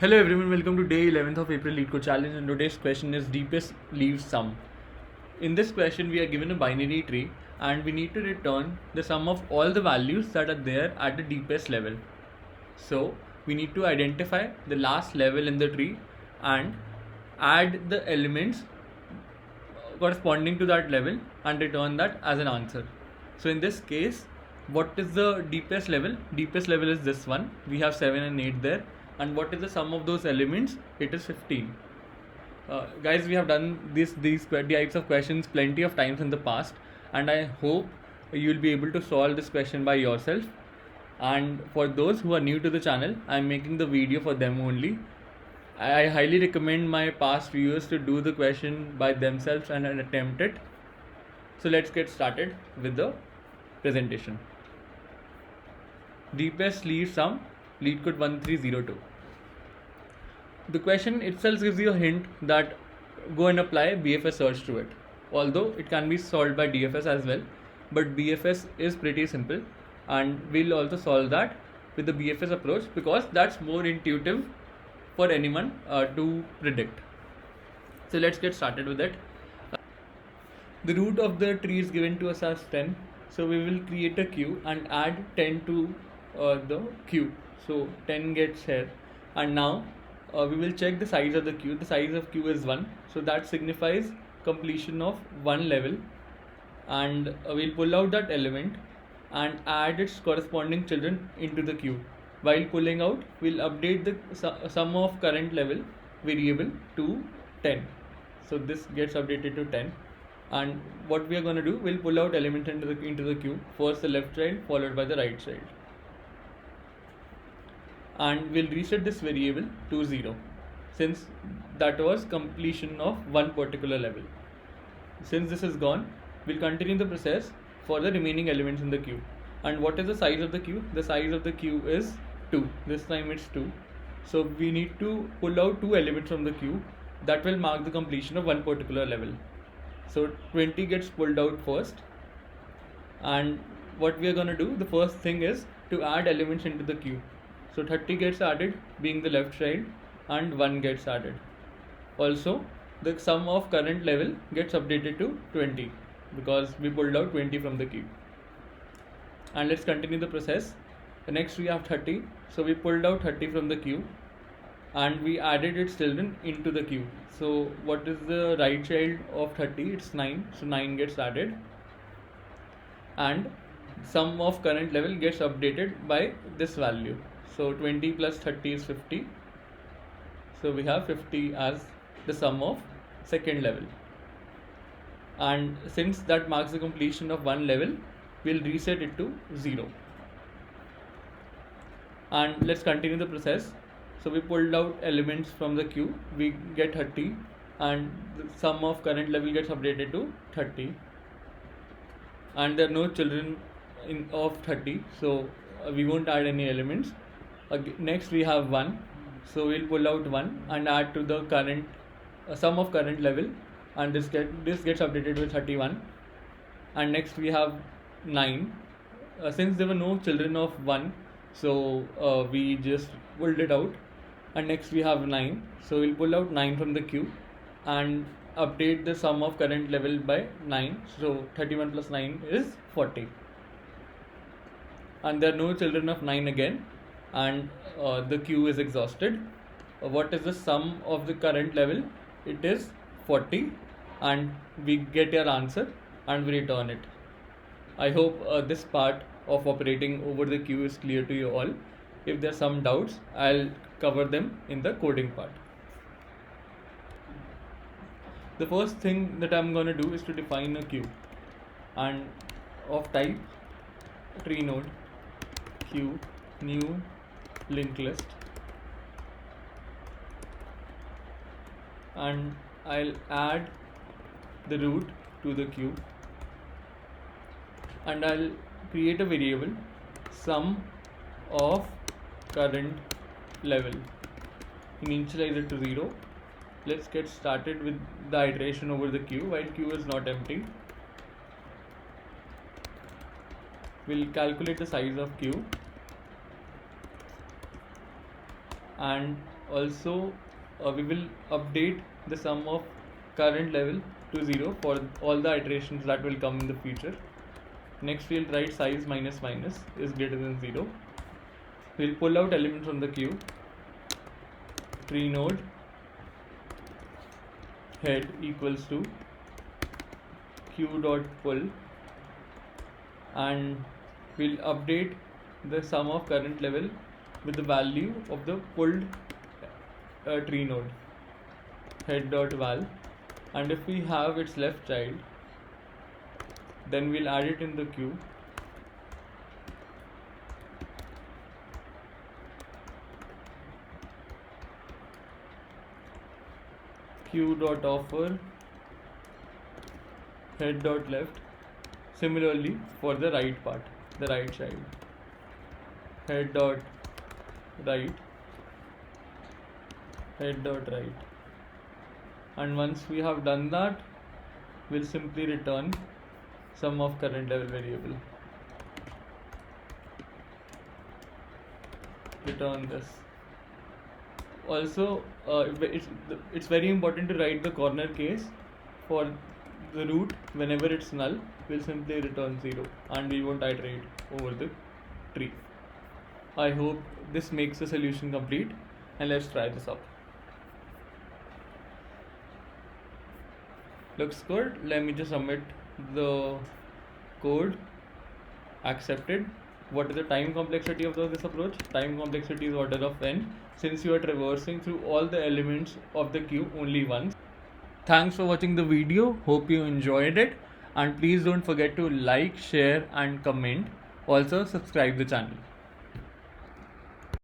Hello everyone, welcome to day 11th of April LeetCode Challenge, and today's question is deepest leaves sum. In this question we are given a binary tree and we need to return the sum of all the values that are there at the deepest level. So we need to identify the last level in the tree and add the elements corresponding to that level and return that as an answer. So in this case, what is the deepest level? Deepest level is this one. We have 7 and 8 there. And what is the sum of those elements? It is 15. Guys, we have done these types of questions plenty of times in the past, and I hope you'll be able to solve this question by yourself. And for those who are new to the channel, I'm making the video for them only. I highly recommend my past viewers to do the question by themselves and attempt it. So let's get started with the presentation. Deepest lead sum, LeetCode 1302. The question itself gives you a hint that go and apply BFS search to it. Although it can be solved by DFS as well, but BFS is pretty simple, and we'll also solve that with the BFS approach because that's more intuitive for anyone to predict. So let's get started with it. The root of the tree is given to us as 10, so we will create a queue and add 10 to the queue. So 10 gets here, and now we will check the size of the queue. The size of queue is 1, so that signifies completion of one level, and we'll pull out that element and add its corresponding children into the queue. While pulling out, we'll update the sum of current level variable to 10. So this gets updated to 10, and what we are going to do, we'll pull out element into the queue, first the left child followed by the right child, and we'll reset this variable to 0 since that was completion of one particular level. Since this is gone, we'll continue the process for the remaining elements in the queue. And what is the size of the queue? The size of the queue is 2. This time it's 2. So we need to pull out 2 elements from the queue that will mark the completion of one particular level. So 20 gets pulled out first, and what we are going to do, the first thing is to add elements into the queue. So 30 gets added, being the left child, and 1 gets added. Also, the sum of current level gets updated to 20 because we pulled out 20 from the queue. And let's continue the process. Next we have 30, so we pulled out 30 from the queue and we added its children into the queue. So what is the right child of 30? It's 9, so 9 gets added, and sum of current level gets updated by this value. So 20 plus 30 is 50, so we have 50 as the sum of second level, and since that marks the completion of one level, we'll reset it to 0. And let's continue the process. So we pulled out elements from the queue, we get 30, and the sum of current level gets updated to 30, and there are no children of 30, so we won't add any elements. Next we have 1, so we'll pull out 1 and add to the current sum of current level, and this gets updated with 31. And next we have 9. Since there were no children of 1, so we just pulled it out, and next we have 9, so we'll pull out 9 from the queue and update the sum of current level by 9, so 31 plus 9 is 40, and there are no children of 9 again, and the queue is exhausted. What is the sum of the current level? It is 40, and we get your answer and we return it. I hope this part of operating over the queue is clear to you all. If there are some doubts, I'll cover them in the coding part. The first thing that I'm going to do is to define a queue, and of type tree node queue new linked list, and I'll add the root to the queue, and I'll create a variable sum of current level, initialize it to 0. Let's get started with the iteration over the queue while queue is not empty. We'll calculate the size of queue, and also we will update the sum of current level to 0 for all the iterations that will come in the future. Next we'll write size minus minus is greater than 0. We'll pull out elements from the queue. Tree node head equals to queue dot pull, and we'll update the sum of current level with the value of the pulled tree node head dot val, and if we have its left child, then we'll add it in the queue. Queue dot offer head dot left. Similarly for the right part, the right child, head dot right head dot right. And once we have done that, we'll simply return sum of current level variable. Return this. Also it's very important to write the corner case for the root. Whenever it's null, we'll simply return 0 and we won't iterate over the tree. I hope this makes the solution complete, and let's try this up. Looks good. Let me just submit the code. Accepted. What is the time complexity of this approach? Time complexity is order of n, since you are traversing through all the elements of the queue only once. Thanks for watching the video. Hope you enjoyed it, and please don't forget to like, share and comment. Also subscribe the channel.